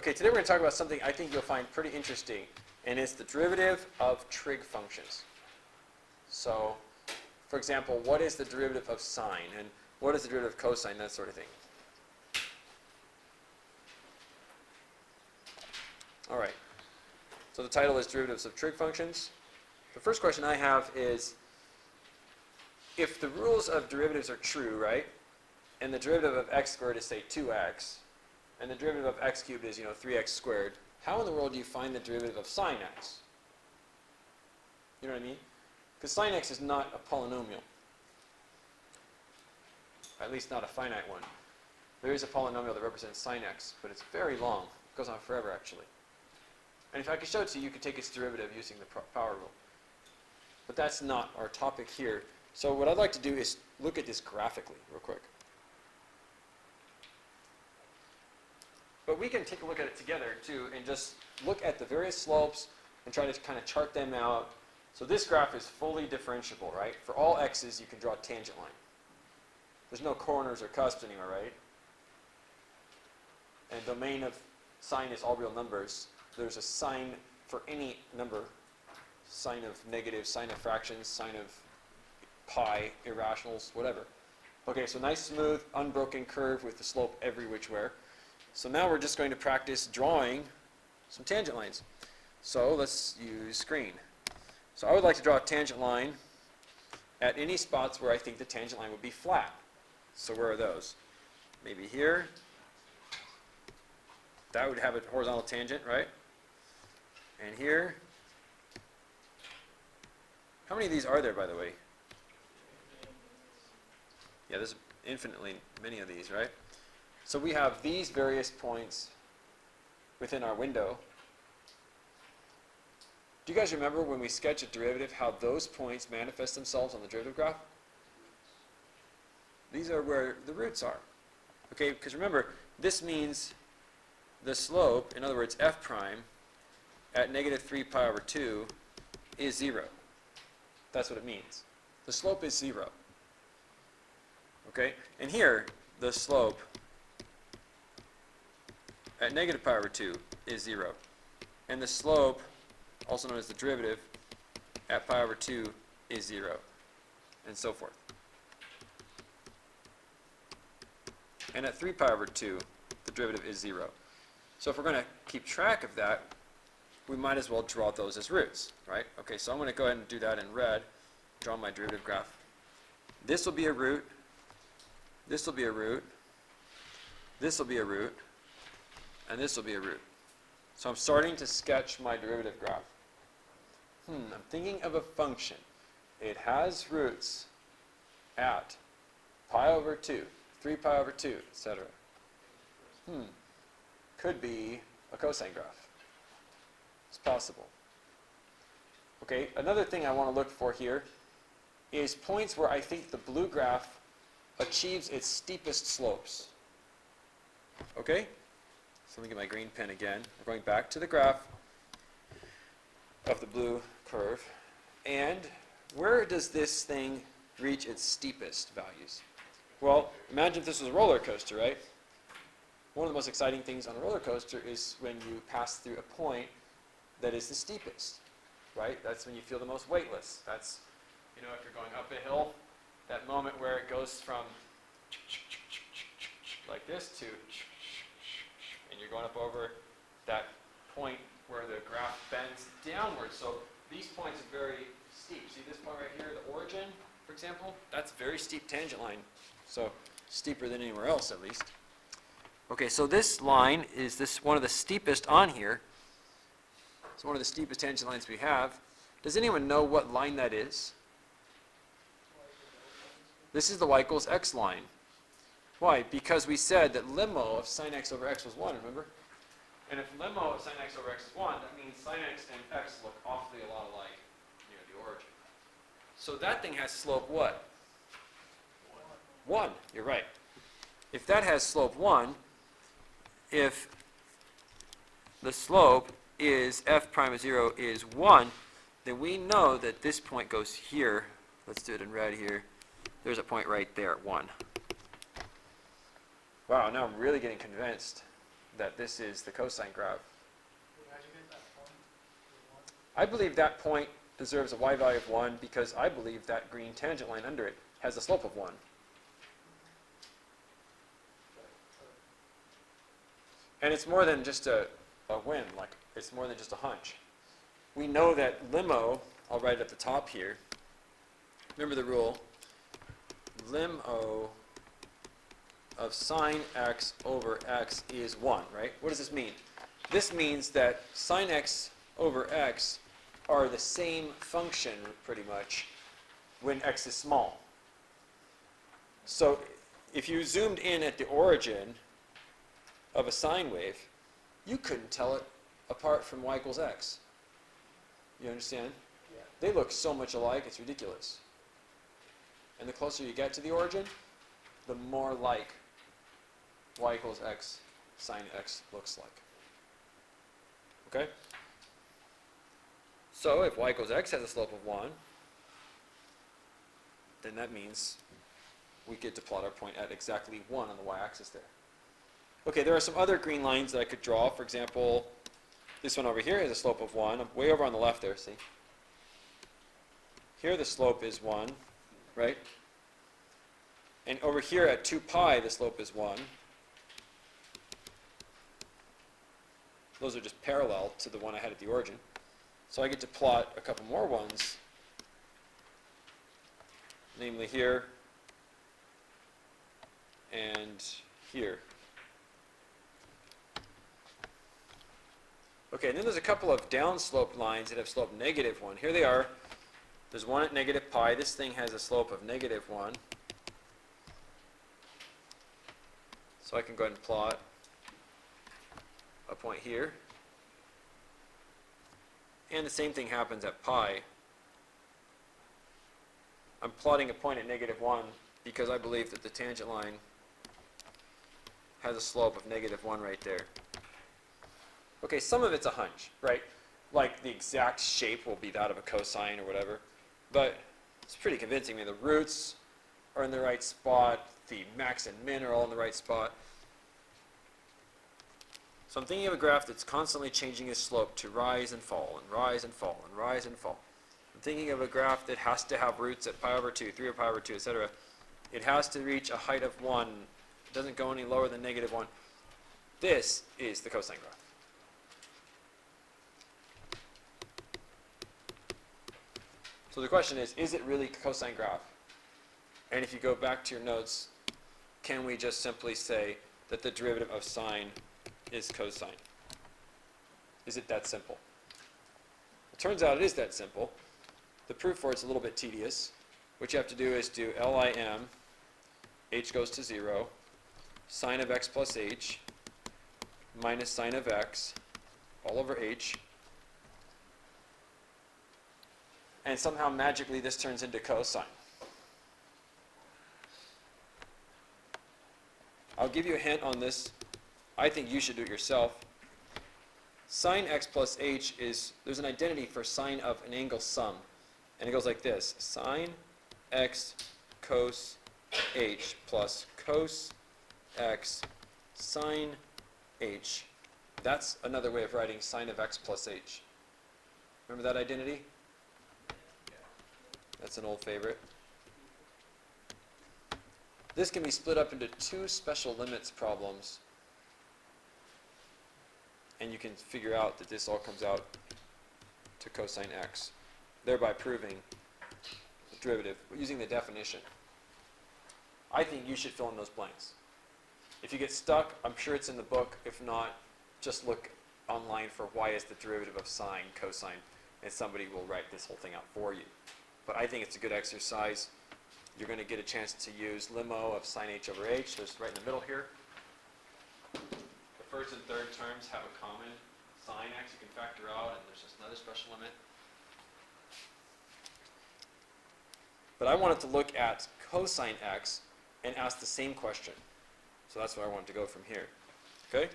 Okay, today we're going to talk about something I think you'll find pretty interesting, and it's the derivative of trig functions. So, for example, what is the derivative of sine, and what is the derivative of cosine, that sort of thing. All right, so the title is Derivatives of Trig Functions. The first question I have is, if the rules of derivatives are true, right, and the derivative of x squared is, say, 2x, and the derivative of x cubed is, 3x squared, how in the world do you find the derivative of sine x? You know what I mean? Because sine x is not a polynomial. At least not a finite one. There is a polynomial that represents sine x, but it's very long. It goes on forever, actually. And if I could show it to you, you could take its derivative using the power rule. But that's not our topic here. So what I'd like to do is look at this graphically real quick. But we can take a look at it together, too, and just look at the various slopes and try to kind of chart them out. So this graph is fully differentiable, right? For all x's, you can draw a tangent line. There's no corners or cusps anywhere, right? And domain of sine is all real numbers. There's a sign for any number, sine of negatives, sine of fractions, sine of pi, irrationals, whatever. Okay, so nice, smooth, unbroken curve with the slope every which way. So now we're just going to practice drawing some tangent lines. So let's use green. So I would like to draw a tangent line at any spots where I think the tangent line would be flat. So where are those? Maybe here. That would have a horizontal tangent, right? And here. How many of these are there, by the way? Yeah, there's infinitely many of these, right? So we have these various points within our window. Do you guys remember when we sketch a derivative, how those points manifest themselves on the derivative graph? These are where the roots are. Okay, because remember, this means the slope, in other words, f prime, at negative 3 pi over 2 is 0. That's what it means. The slope is 0. Okay, and here, the slope at negative pi over 2 is 0. And the slope, also known as the derivative, at pi over 2 is 0, and so forth. And at 3 pi over 2, the derivative is 0. So if we're going to keep track of that, we might as well draw those as roots, right? Okay, so I'm going to go ahead and do that in red, draw my derivative graph. This will be a root, this will be a root, this will be a root, and this will be a root. So I'm starting to sketch my derivative graph. I'm thinking of a function. It has roots at pi over 2, 3 pi over 2, etc. Could be a cosine graph. It's possible. Okay, another thing I want to look for here is points where I think the blue graph achieves its steepest slopes. Okay? So let me get my green pen again. We're going back to the graph of the blue curve. And where does this thing reach its steepest values? Well, imagine if this was a roller coaster, right? One of the most exciting things on a roller coaster is when you pass through a point that is the steepest, right? That's when you feel the most weightless. That's, if you're going up a hill, that moment where it goes from like this to, and you're going up over that point where the graph bends downward. So these points are very steep. See this point right here, the origin, for example? That's a very steep tangent line. So steeper than anywhere else, at least. Okay, so this line is one of the steepest on here. It's one of the steepest tangent lines we have. Does anyone know what line that is? This is the y equals x line. Why? Because we said that limo of sine x over x was 1, remember? And if limo of sine x over x is 1, that means sine x and x look awfully a lot alike near the origin. So that thing has slope what? 1. You're right. If that has slope 1, if the slope is f prime of 0 is 1, then we know that this point goes here. Let's do it in red here. There's a point right there at 1. Wow, now I'm really getting convinced. that this is the cosine graph. How'd you get that point? I believe that point deserves a y value of 1 because I believe that green tangent line under it has a slope of 1. And it's more than just a whim, like it's more than just a hunch. We know that limo, I'll write it at the top here. Remember the rule, limo of sine x over x is 1, right? What does this mean? This means that sine x over x are the same function, pretty much, when x is small. So if you zoomed in at the origin of a sine wave, you couldn't tell it apart from y equals x. You understand? Yeah. They look so much alike, it's ridiculous. And the closer you get to the origin, the more like y equals x sine x looks like. Okay? So if y equals x has a slope of 1, then that means we get to plot our point at exactly 1 on the y-axis there. Okay, there are some other green lines that I could draw. For example, this one over here has a slope of 1. Way over on the left there, see? Here the slope is 1, right? And over here at 2 pi, the slope is 1. Those are just parallel to the one I had at the origin. So I get to plot a couple more ones, namely here and here. Okay, and then there's a couple of downsloped lines that have slope -1. Here they are. There's one at negative pi. This thing has a slope of -1. So I can go ahead and plot a point here. And the same thing happens at pi. I'm plotting a point at -1 because I believe that the tangent line has a slope of -1 right there. Okay, some of it's a hunch, right? Like the exact shape will be that of a cosine or whatever. But it's pretty convincing. I mean, the roots are in the right spot. The max and min are all in the right spot. So I'm thinking of a graph that's constantly changing its slope to rise and fall and rise and fall and rise and fall. I'm thinking of a graph that has to have roots at pi over 2, 3 over pi over 2, etc. It has to reach a height of 1. It doesn't go any lower than -1. This is the cosine graph. So the question is it really a cosine graph? And if you go back to your notes, can we just simply say that the derivative of sine is cosine? Is it that simple? It turns out it is that simple. The proof for it's a little bit tedious. What you have to do is do LIM, h goes to 0, sine of x plus h, minus sine of x, all over h. And somehow magically this turns into cosine. I'll give you a hint on this. I think you should do it yourself. Sine x plus h is, there's an identity for sine of an angle sum. And it goes like this. Sine x cos h plus cos x sine h. That's another way of writing sine of x plus h. Remember that identity? That's an old favorite. This can be split up into two special limits problems. And you can figure out that this all comes out to cosine x, thereby proving the derivative using the definition. I think you should fill in those blanks. If you get stuck, I'm sure it's in the book. If not, just look online for why is the derivative of sine cosine, and somebody will write this whole thing out for you. But I think it's a good exercise. You're going to get a chance to use limo of sine h over h. There's right in the middle here. The first and third terms have a common sine x you can factor out, and there's just another special limit. But I wanted to look at cosine x and ask the same question. So that's where I wanted to go from here. Okay?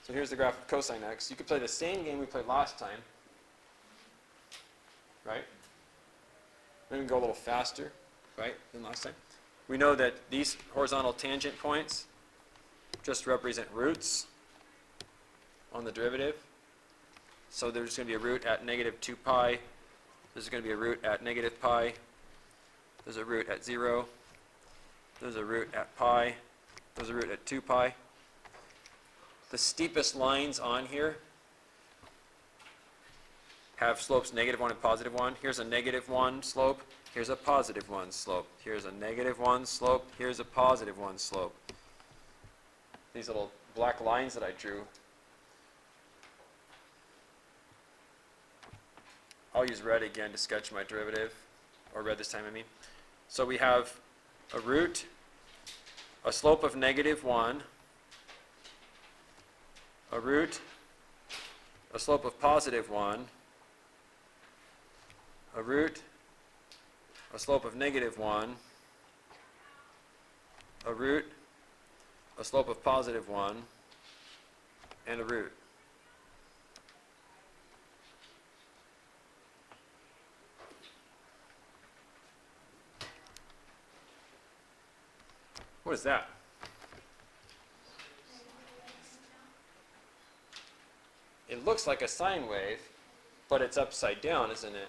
So here's the graph of cosine x. You could play the same game we played last time. Right? We're going to go a little faster, right, than last time. We know that these horizontal tangent points just represent roots on the derivative. So there's going to be a root at negative 2 pi. There's going to be a root at negative pi. There's a root at 0. There's a root at pi. There's a root at 2 pi. The steepest lines on here have slopes -1 and +1. Here's a -1 slope. Here's a +1 slope. Here's a -1 slope. Here's a +1 slope. These little black lines that I drew, I'll use red again to sketch my derivative, or red this time I mean. So we have a root, a slope of -1, a root, a slope of +1, a root, a slope of -1, a root, a slope of +1, and a root. What is that? It looks like a sine wave, but it's upside down, isn't it?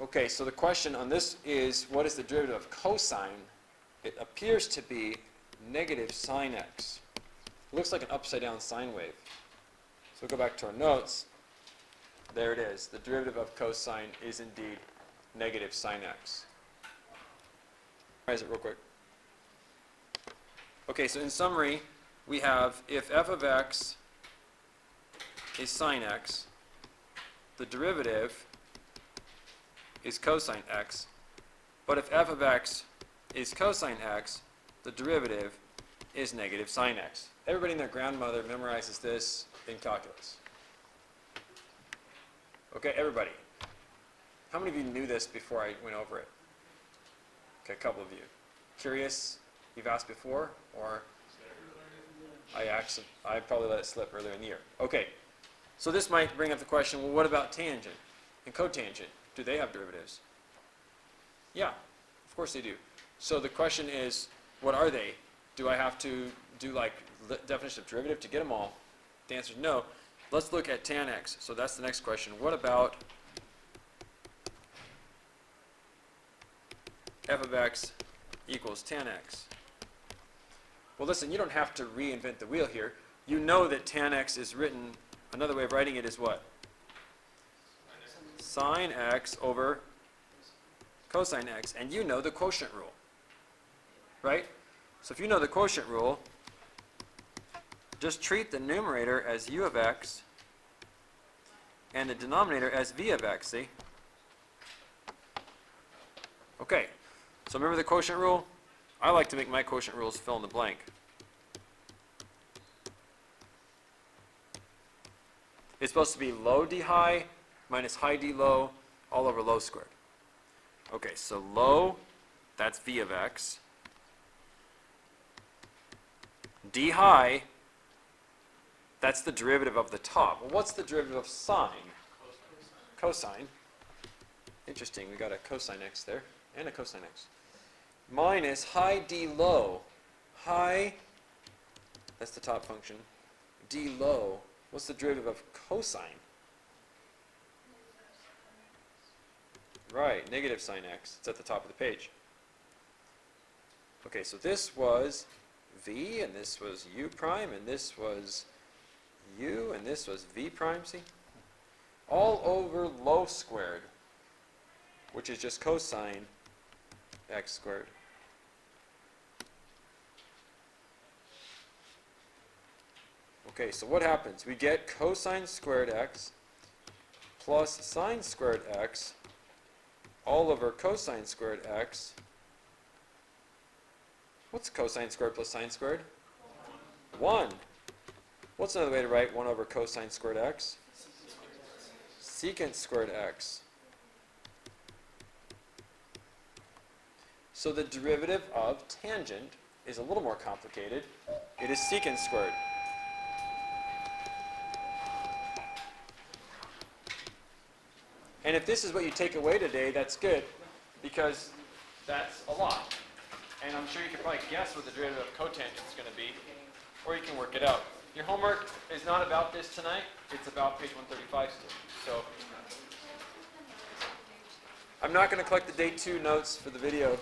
Okay, so the question on this is, what is the derivative of cosine? It appears to be negative sine x. It looks like an upside down sine wave. So we'll go back to our notes. There it is. The derivative of cosine is indeed negative sine x. Summarize it real quick. Okay, so in summary, we have if f of x is sine x, the derivative is cosine x. But if f of x is cosine x, the derivative is negative sine x. Everybody and their grandmother memorizes this in calculus. Okay, everybody. How many of you knew this before I went over it? Okay, a couple of you. Curious? You've asked before? Or I probably let it slip earlier in the year. Okay, so this might bring up the question, well, what about tangent and cotangent? Do they have derivatives? Yeah, of course they do. So the question is, what are they? Do I have to do like definition of derivative to get them all? The answer is no. Let's look at tan x. So that's the next question. What about f of x equals tan x? Well, listen, you don't have to reinvent the wheel here. You know that tan x is written, another way of writing it is what? Sine x over cosine x. And you know the quotient rule, right? So if you know the quotient rule, just treat the numerator as u of x and the denominator as v of x, see? Okay, so remember the quotient rule? I like to make my quotient rules fill in the blank. It's supposed to be low d high minus high d low all over low squared. Okay, so low, that's v of x. D high, that's the derivative of the top. Well, what's the derivative of sine? Cosine. Interesting, we got a cosine x there, and a cosine x. Minus high d low. High, that's the top function. D low, what's the derivative of cosine? Right, negative sine x. It's at the top of the page. Okay, so this was v, and this was u prime, and this was u, and this was v prime, see? All over low squared, which is just cosine x squared. Okay, so what happens? We get cosine squared x plus sine squared x all over cosine squared x. What's cosine squared plus sine squared? 1. What's another way to write 1 over cosine squared x? Secant squared x. So the derivative of tangent is a little more complicated. It is secant squared. And if this is what you take away today, that's good, because that's a lot. And I'm sure you can probably guess what the derivative of cotangent is going to be, or you can work it out. Your homework is not about this tonight, it's about page 135 still. So I'm not going to collect the day 2 notes for the video.